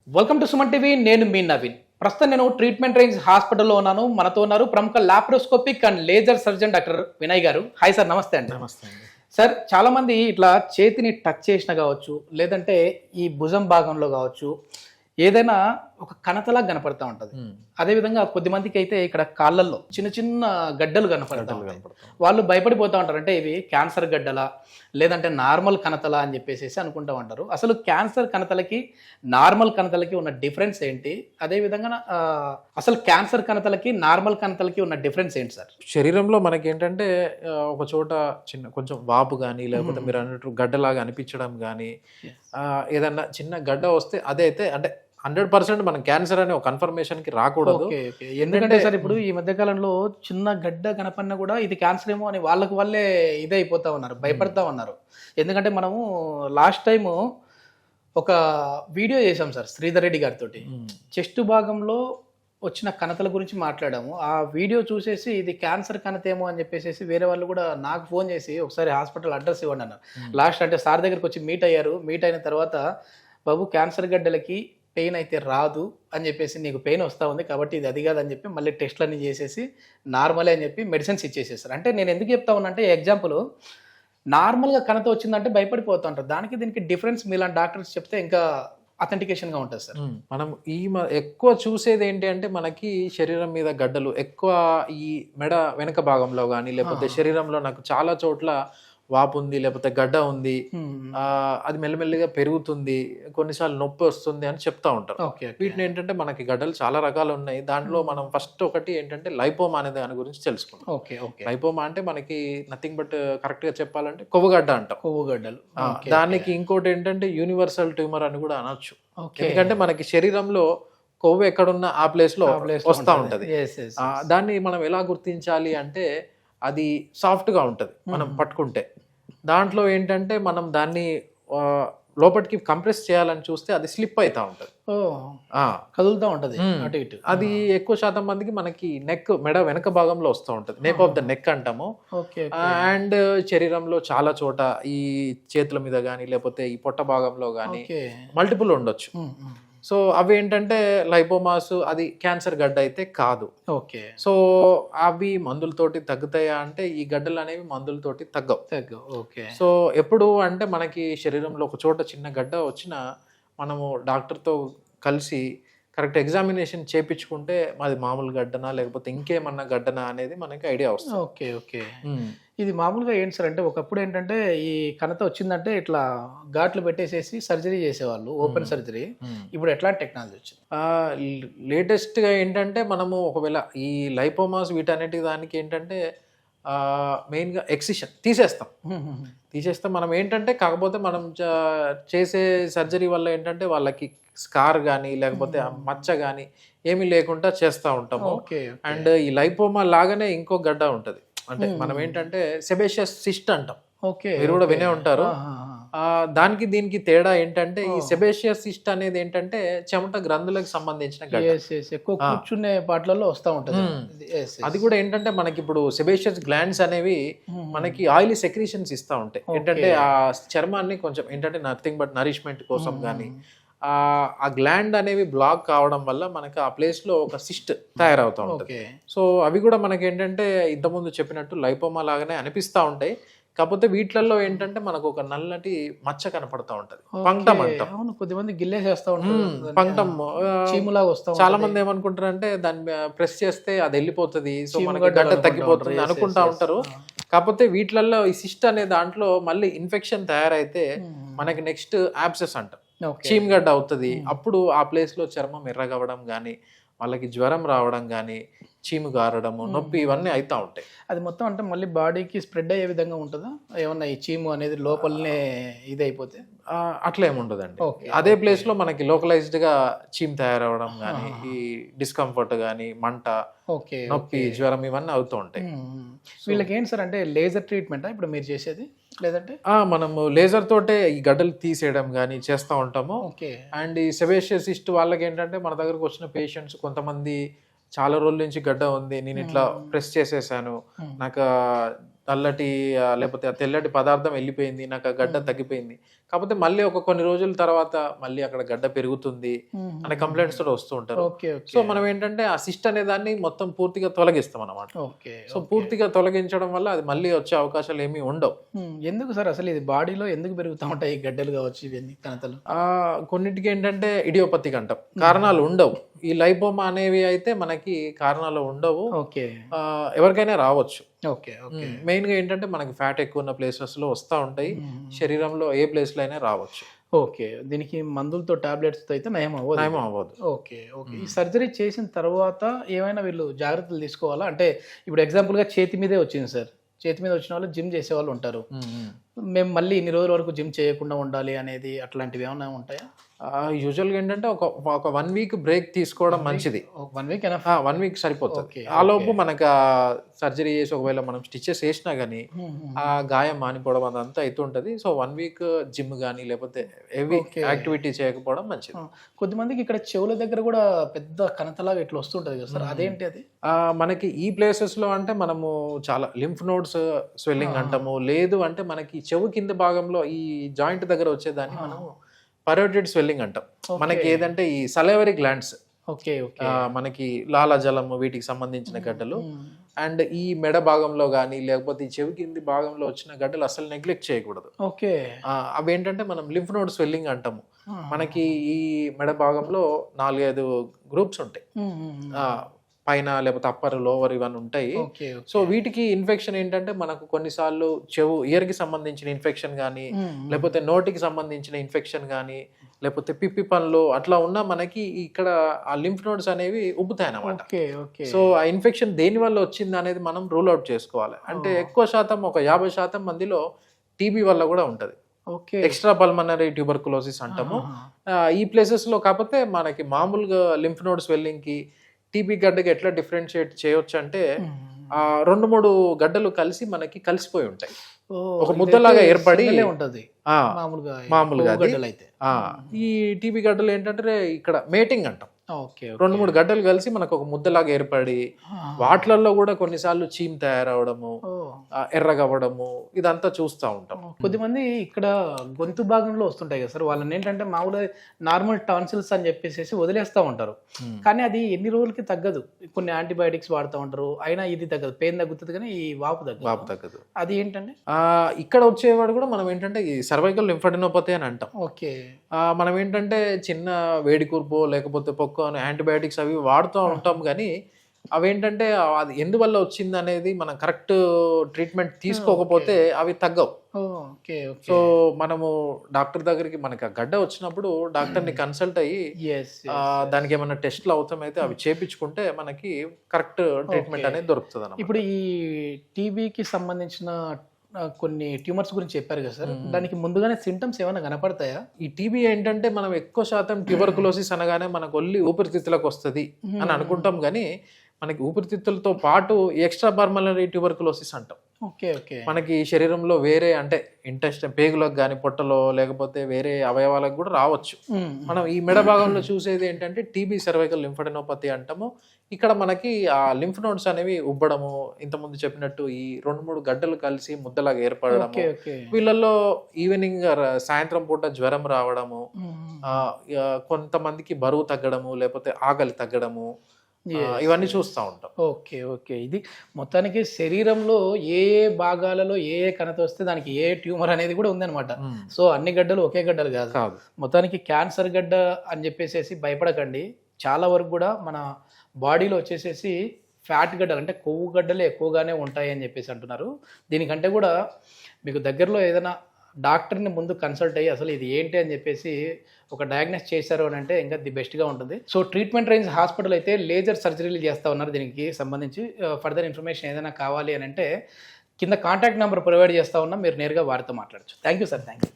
Welcome to Suman TV. నేను మీ నవీన్. ప్రస్తుతం నేను ట్రీట్మెంట్ రేంజ్ హాస్పిటల్లో ఉన్నాను. మనతో ఉన్నారు ప్రముఖ laparoscopic and laser surgeon doctor Vinay garu. Hi sir, నమస్తే అండి. నమస్తే అండి. సార్, చాలా మంది ఇట్లా చేతిని టచ్ చేసిన కావచ్చు, లేదంటే ఈ భుజం భాగంలో కావచ్చు, ఏదైనా ఒక కణతలా కనపడతా ఉంటది. అదేవిధంగా కొద్దిమందికి అయితే ఇక్కడ కాళ్ళల్లో చిన్న చిన్న గడ్డలు కనపడతా ఉంటాయి. వాళ్ళు భయపడిపోతూ ఉంటారు, అంటే ఇవి క్యాన్సర్ గడ్డలా లేదంటే నార్మల్ కణతలా అని చెప్పేసి అనుకుంటా ఉంటారు. అసలు క్యాన్సర్ కణతలకి నార్మల్ కణతలకి ఉన్న డిఫరెన్స్ ఏంటి? అదేవిధంగా అసలు క్యాన్సర్ కణతలకి నార్మల్ కణతలకి ఉన్న డిఫరెన్స్ ఏంటి సార్? శరీరంలో మనకి ఏంటంటే ఒక చోట చిన్న కొంచెం వాపు కానీ లేకపోతే మీరు అన్నట్టు గడ్డలాగా అనిపించడం కానీ ఏదన్నా చిన్న గడ్డ వస్తే అదే అయితే అంటే 100% మనం క్యాన్సర్ అనే ఒక కన్ఫర్మేషన్కి రాకూడదు. ఎందుకంటే సార్ ఇప్పుడు ఈ మధ్య కాలంలో చిన్న గడ్డ కనపడినా కూడా ఇది క్యాన్సర్ ఏమో అని వాళ్ళే ఇదే అయిపోతా ఉన్నారు, భయపడతా ఉన్నారు. ఎందుకంటే మనము లాస్ట్ టైము ఒక వీడియో చేసాం సార్ శ్రీధర్ రెడ్డి గారితో, చెస్ట్ భాగంలో వచ్చిన కణతల గురించి మాట్లాడాము. ఆ వీడియో చూసేసి ఇది క్యాన్సర్ కణతేమో అని చెప్పేసి వేరే వాళ్ళు కూడా నాకు ఫోన్ చేసి ఒకసారి హాస్పిటల్ అడ్రస్ ఇవ్వండి అన్నారు. లాస్ట్ అంటే సార్ దగ్గరికి వచ్చి మీట్ అయ్యారు. మీట్ అయిన తర్వాత, బాబు క్యాన్సర్ గడ్డలకి పెయిన్ అయితే రాదు అని చెప్పేసి, నీకు పెయిన్ వస్తూ ఉంది కాబట్టి ఇది అది కాదని చెప్పి మళ్ళీ టెస్ట్లన్నీ చేసేసి నార్మలే అని చెప్పి మెడిసిన్స్ ఇచ్చేసేసారు. అంటే నేను ఎందుకు చెప్తా ఉన్నానంటే, ఎగ్జాంపుల్ నార్మల్గా కణత వచ్చిందంటే భయపడిపోతూ ఉంటారు. దానికి దీనికి డిఫరెన్స్ మీలాంటి డాక్టర్స్ చెప్తే ఇంకా అథెంటికేషన్గా ఉంటుంది సార్. మనం ఎక్కువ చూసేది ఏంటి అంటే, మనకి శరీరం మీద గడ్డలు ఎక్కువ ఈ మెడ వెనక భాగంలో కానీ లేకపోతే శరీరంలో నాకు చాలా చోట్ల వాపు ఉంది లేకపోతే గడ్డ ఉంది, అది మెల్లమెల్లిగా పెరుగుతుంది, కొన్నిసార్లు నొప్పి వస్తుంది అని చెప్తా ఉంటారు. వీటిని ఏంటంటే మనకి గడ్డలు చాలా రకాలు ఉన్నాయి. దాంట్లో మనం ఫస్ట్ ఒకటి ఏంటంటే లైపోమా అనే దాని గురించి తెలుసుకుంటాం. లైపోమా అంటే మనకి నథింగ్ బట్ కరెక్ట్ గా చెప్పాలంటే కొవ్వుగడ్డ అంటాం. కొవ్వుగడ్డలు. దానికి ఇంకోటి ఏంటంటే యూనివర్సల్ ట్యూమర్ అని కూడా అనొచ్చు. ఎందుకంటే మనకి శరీరంలో కొవ్వు ఎక్కడున్నా ఆ ప్లేస్ లో వస్తూ ఉంటది. దాన్ని మనం ఎలా గుర్తించాలి అంటే, అది సాఫ్ట్గా ఉంటుంది మనం పట్టుకుంటే. దాంట్లో ఏంటంటే మనం దాన్ని లోపలికి కంప్రెస్ చేయాలని చూస్తే అది స్లిప్ అవుతూ ఉంటుంది, కదులుతూ ఉంటుంది అటు ఇటు. అది ఎక్కువ శాతం మందికి మనకి మెడ వెనక భాగంలో వస్తూ ఉంటుంది, నేప్ ఆఫ్ ద నెక్ అంటాము. అండ్ శరీరంలో చాలా చోట ఈ చేతుల మీద కానీ లేకపోతే ఈ పొట్ట భాగంలో కానీ మల్టిపుల్ ఉండొచ్చు. సో అవి ఏంటంటే లైపోమాస్, అది క్యాన్సర్ గడ్డ అయితే కాదు. సో అవి మందులతోటి తగ్గుతాయా అంటే, ఈ గడ్డలు అనేవి మందులతోటి తగ్గవు. సో ఎప్పుడు అంటే మనకి శరీరంలో ఒక చోట చిన్న గడ్డ వచ్చినా మనము డాక్టర్తో కలిసి కరెక్ట్ ఎగ్జామినేషన్ చేయించుకుంటే అది మామూలు గడ్డనా లేకపోతే ఇంకేమన్నా గడ్డనా అనేది మనకి ఐడియా వస్తుంది. ఇది మామూలుగా ఏంటి సార్ అంటే, ఒకప్పుడు ఏంటంటే ఈ కణత వచ్చిందంటే ఇట్లా ఘాట్లు పెట్టేసేసి సర్జరీ చేసేవాళ్ళు, ఓపెన్ సర్జరీ. ఇప్పుడు ఎట్లాంటి టెక్నాలజీ వచ్చింది? లేటెస్ట్గా ఏంటంటే మనము ఒకవేళ ఈ లైపోమాస్ వీటన్నిటి దానికి ఏంటంటే మెయిన్గా ఎక్సిషన్ తీసేస్తాం మనం. ఏంటంటే కాకపోతే మనం చేసే సర్జరీ వల్ల ఏంటంటే వాళ్ళకి స్కార్ కానీ లేకపోతే మచ్చ కానీ ఏమీ లేకుండా చేస్తూ ఉంటాము. అండ్ ఈ లైపోమా లాగానే ఇంకో గడ్డ ఉంటుంది, అంటే మనం ఏంటంటే సెబేషియస్ సిస్ట్ అంటాం. మీరు కూడా వినే ఉంటారు. దానికి దీనికి తేడా ఏంటంటే, ఈ సెబేషియస్ సిస్ట్ అనేది ఏంటంటే చెమట గ్రంథులకు సంబంధించిన ఎక్కువ కూర్చునే పాటలలో వస్తూ ఉంటుంది. అది కూడా ఏంటంటే మనకి ఇప్పుడు సెబేషియస్ గ్లాండ్స్ అనేవి మనకి ఆయిలీ సెక్రీషన్స్ ఇస్తూ ఉంటాయి. ఏంటంటే ఆ చర్మాన్ని కొంచెం ఏంటంటే నథింగ్ బట్ నరిష్మెంట్ కోసం కానీ ఆ గ్లాండ్ అనేవి బ్లాక్ కావడం వల్ల మనకి ఆ ప్లేస్ లో ఒక సిస్ట్ తయారవుతూ ఉంటుంది. సో అవి కూడా మనకి ఏంటంటే ఇంతకుముందు చెప్పినట్టు లైపోమా లాగానే అనిపిస్తూ ఉంటాయి. కాకపోతే వీటిలలో ఏంటంటే మనకు ఒక నల్లటి మచ్చ కనపడతా ఉంటది, పంక్టం అంటాం. కొద్దిమంది గిల్లేసేస్తా ఉంటారు, పంక్టం. చాలా మంది ఉంటారు. ఏమనుకుంటారు అంటే దాన్ని ప్రెస్ చేస్తే అది వెళ్ళిపోతుంది, సో మనకి గడ్డ తగ్గిపోతుంది అనుకుంటా ఉంటారు. కాకపోతే వీటిలలో ఈ సిస్ట్ అనే దాంట్లో మళ్ళీ ఇన్ఫెక్షన్ తయారైతే మనకి నెక్స్ట్ యాబ్సెస్ అంటాం, చీమగడ్డ అవుతుంది. అప్పుడు ఆ ప్లేస్ లో చర్మం ఎర్రగవడం కానీ, వాళ్ళకి జ్వరం రావడం కానీ, చీము గారడము, నొప్పి, ఇవన్నీ అవుతూ ఉంటాయి. అది మొత్తం అంటే మళ్ళీ బాడీకి స్ప్రెడ్ అయ్యే విధంగా ఉంటుందా ఏమన్నా? ఈ చీము అనేది లోపలనే ఇది అయిపోతే అట్లా ఏముండదండి. అదే ప్లేస్ లో మనకి లోకలైజ్డ్ గా చీమ్ తయారవడం కానీ, ఈ డిస్కంఫర్ట్ కానీ, మంట, నొప్పి, జ్వరం ఇవన్నీ అవుతూ ఉంటాయి. వీళ్ళకి ఏంటి సార్ అంటే లేజర్ ట్రీట్మెంటా ఇప్పుడు మీరు చేసేది, లేదంటే మనము లేజర్ తోటే ఈ గడ్డలు తీసేయడం కానీ చేస్తూ ఉంటాము. అండ్ ఈ సెబేషియస్ సిస్ట్ వాళ్ళకి ఏంటంటే మన దగ్గరకు వచ్చిన పేషెంట్స్ కొంతమంది చాలా రోజుల నుంచి గడ్డ ఉంది, నేను ఇట్లా ప్రెస్ చేసేసాను, నాకు నల్లటి లేకపోతే తెల్లటి పదార్థం వెళ్ళిపోయింది, నాకు ఆ గడ్డ తగ్గిపోయింది, కాకపోతే మళ్ళీ కొన్ని రోజుల తర్వాత మళ్ళీ అక్కడ గడ్డ పెరుగుతుంది అనే కంప్లైంట్స్ కూడా వస్తూ ఉంటారు. సో మనం ఏంటంటే ఆ సిస్ట్ అనే దాన్ని మొత్తం పూర్తిగా తొలగిస్తాం అన్నమాట. సో పూర్తిగా తొలగించడం వల్ల అది మళ్ళీ వచ్చే అవకాశాలు ఏమీ ఉండవు. ఎందుకు సార్ అసలు ఇది బాడీలో ఎందుకు పెరుగుతూ ఉంటాయి గడ్డలు కావచ్చు ఇవన్నీ కణతలు? కొన్నిటికి ఏంటంటే ఇడియోపతిక్ అంటాం, కారణాలు ఉండవు. ఈ లైపోమా అనేవి అయితే మనకి కారణాలు ఉండవు, ఎవరికైనా రావచ్చు. మెయిన్ గా ఏంటంటే మనకి ఫ్యాట్ ఎక్కువ ఉన్న ప్లేసెస్ లో వస్తూ ఉంటాయి, శరీరంలో ఏ ప్లేస్ లో అయినా రావచ్చు. ఓకే, దీనికి మందులతో టాబ్లెట్స్ తో అయితే నయం అవ్వదు. ఓకే, ఈ సర్జరీ చేసిన తర్వాత ఏమైనా వీళ్ళు జాగ్రత్తలు తీసుకోవాలా? అంటే ఇప్పుడు ఎగ్జాంపుల్ గా చేతి మీదే వచ్చింది సార్, చేతి మీద వచ్చిన వాళ్ళు జిమ్ చేసే వాళ్ళు ఉంటారు, మేము మళ్ళీ ఇన్ని రోజుల వరకు జిమ్ చేయకుండా ఉండాలి అనేది అట్లాంటివి ఏమైనా ఉంటాయా? యూజువల్గా ఏంటంటే ఒక 1 వీక్ బ్రేక్ తీసుకోవడం మంచిది. 1 వీక్ సరిపోతుంది. ఆ లోపు మనకు సర్జరీ చేసి ఒకవేళ మనం స్టిచెస్ వేసినా కానీ ఆ గాయం మానిపోవడం అదంతా అవుతుంటది. సో 1 వీక్ జిమ్ కానీ లేకపోతే హెవీ యాక్టివిటీ చేయకపోవడం మంచిది. కొద్దిమందికి ఇక్కడ చెవుల దగ్గర కూడా పెద్ద కణతలాగా ఇట్లా వస్తుంటది కదా సార్, అదేంటి అది? మనకి ఈ ప్లేసెస్ లో అంటే మనము చాలా లింఫ్ నోడ్స్ స్వెల్లింగ్ అంటాము, లేదు అంటే మనకి చెవు కింద భాగంలో ఈ జాయింట్ దగ్గర వచ్చేదాన్ని మనము పరోటిడ్ స్వెల్లింగ్ అంటాం. మనకి ఏదంటే ఈ సలైవరీ గ్లాండ్స్, మనకి లాలాజలం వీటికి సంబంధించిన గడ్డలు, అండ్ ఈ మెడ భాగంలో కానీ లేకపోతే ఈ చెవి కింది భాగంలో వచ్చిన గడ్డలు అసలు నెగ్లెక్ట్ చేయకూడదు. అవి ఏంటంటే మనం లింఫ్ నోడ్ స్వెల్లింగ్ అంటాము. మనకి ఈ మెడ భాగంలో 4-5 గ్రూప్స్ ఉంటాయి, పైన లేకపోతే అప్పర్ లోవర్ ఇవన్నీ ఉంటాయి. సో వీటికి ఇన్ఫెక్షన్ ఏంటంటే మనకు కొన్నిసార్లు ఇయర్ కి సంబంధించిన ఇన్ఫెక్షన్ కానీ లేకపోతే నోటికి సంబంధించిన ఇన్ఫెక్షన్ కానీ లేకపోతే పిప్పి పనులు అట్లా ఉన్నా మనకి ఇక్కడ ఆ లింఫ్ నోడ్స్ అనేవి ఉబ్బుతాయి అన్నమాట. సో ఆ ఇన్ఫెక్షన్ దేని వల్ల వచ్చింది అనేది మనం రూల్ అవుట్ చేసుకోవాలి. అంటే ఎక్కువ శాతం ఒక 50% మందిలో టీబీ వల్ల కూడా ఉంటది, ఎక్స్ట్రా పల్మనరీ ట్యూబర్కులోసిస్ అంటాము. ఈ ప్లేసెస్ లో కాకపోతే మనకి మామూలుగా లింఫ్ నోడ్ స్వెల్లింగ్ కి టీబీ గడ్డకి ఎట్లా డిఫరెన్షియేట్ చేయొచ్చు అంటే 2-3 గడ్డలు కలిసి మనకి కలిసిపోయి ఉంటాయి, ఒక ముద్దలాగా ఏర్పడి ఉంటది మామూలుగా. ఈ టీబీ గడ్డలు ఏంటంటే ఇక్కడ మేటింగ్ అంటాం, 2-3 గడ్డలు కలిసి మనకు ఒక ముద్దలాగా ఏర్పడి వాటిలలో కూడా కొన్నిసార్లు చీమ్ తయారవడము, ఎర్రగవ్వడము ఇదంతా చూస్తూ ఉంటాం. కొద్దిమంది ఇక్కడ గొంతు భాగంలో వస్తుంటాయి కదా సార్, వాళ్ళని ఏంటంటే మామూలుగా నార్మల్ టాన్సిల్స్ అని చెప్పేసి వదిలేస్తూ ఉంటారు, కానీ అది ఎన్ని రోజులకి తగ్గదు. కొన్ని యాంటీబయాటిక్స్ వాడుతూ ఉంటారు, అయినా ఇది తగ్గదు, పెయిన్ తగ్గుతుంది కానీ ఈ వాపు తగ్గదు. అది ఏంటంటే ఇక్కడ వచ్చేవాడు కూడా మనం ఏంటంటే ఈ సర్వైకల్ లింఫాడినోపతి అని అంటాం. మనం ఏంటంటే చిన్న వేడి కూర్పో లేకపోతే పొక్కు అని యాంటీబయాటిక్స్ అవి వాడుతూ ఉంటాం, కానీ అవేంటంటే అది ఎందువల్ల వచ్చింది అనేది మనం కరెక్ట్ ట్రీట్మెంట్ తీసుకోకపోతే అవి తగ్గవు. సో మనము డాక్టర్ దగ్గరికి మనకి ఆ గడ్డ వచ్చినప్పుడు డాక్టర్ని కన్సల్ట్ అయ్యి దానికి ఏమైనా టెస్ట్లు అవసరమైతే అవి చేపించుకుంటే మనకి కరెక్ట్ ట్రీట్మెంట్ అనేది దొరుకుతుంది అన్నమాట. ఇప్పుడు ఈ టీబీకి సంబంధించిన కొన్ని ట్యూమర్స్ గురించి చెప్పారు కదా సార్, దానికి ముందుగానే సింటమ్స్ ఏమైనా కనపడతాయా? ఈ టీబీ ఏంటంటే మనం ఎక్కువ శాతం ట్యూబర్కులోసిస్ అనగానే మనకు ఒళ్ళి ఊపిరితిత్తులకు వస్తుంది అని అనుకుంటాం, కానీ మనకి ఊపిరితిత్తులతో పాటు ఎక్స్ట్రా పల్మనరీ ట్యూబర్కులోసిస్ అంటాం. మనకి శరీరంలో వేరే అంటే ఇంటెస్టైన్ పేగులకు కానీ పొట్టలో లేకపోతే వేరే అవయవాలకు కూడా రావచ్చు. మనం ఈ మెడ భాగంలో చూసేది ఏంటంటే టీబీ సర్వైకల్ లింఫాడినోపతి అంటాము. ఇక్కడ మనకి ఆ లింఫ్ నోడ్స్ అనేవి ఉబ్బడము, ఇంతకుముందు చెప్పినట్టు ఈ 2-3 గడ్డలు కలిసి ముద్దలాగా ఏర్పడము, వీళ్ళల్లో ఈవినింగ్ సాయంత్రం పూట జ్వరం రావడము, కొంతమందికి బరువు తగ్గడము లేకపోతే ఆకలి తగ్గడము, ఇవన్నీ చూస్తూ ఉంటాం. ఇది మొత్తానికి శరీరంలో ఏ భాగాలలో ఏ కణత వస్తే దానికి ఏ ట్యూమర్ అనేది కూడా ఉందన్నమాట. సో అన్ని గడ్డలు ఒకే గడ్డలు కాదు. మొత్తానికి క్యాన్సర్ గడ్డ అని చెప్పేసి భయపడకండి. చాలా వరకు కూడా మన బాడీలో వచ్చేసేసి ఫ్యాట్ గడ్డలు అంటే కొవ్వు గడ్డలు ఎక్కువగానే ఉంటాయి అని చెప్పేసి అంటున్నారు. దీనికంటే కూడా మీకు దగ్గరలో ఏదైనా డాక్టర్ని ముందు కన్సల్ట్ అయ్యి అసలు ఇది ఏంటి అని చెప్పేసి ఒక డయాగ్నోస్ చేశారు అని అంటే ఇంకా ది బెస్ట్గా ఉంటుంది. సో ట్రీట్మెంట్ రేంజ్ హాస్పిటల్ అయితే లేజర్ సర్జరీలు చేస్తూ ఉన్నారు. దీనికి సంబంధించి ఫర్దర్ ఇన్ఫర్మేషన్ ఏదైనా కావాలి అని అంటే కింద కాంటాక్ట్ నెంబర్ ప్రొవైడ్ చేస్తూ ఉన్నాం, మీరు నేరుగా వారితో మాట్లాడచ్చు. Thank you sir. Thank you.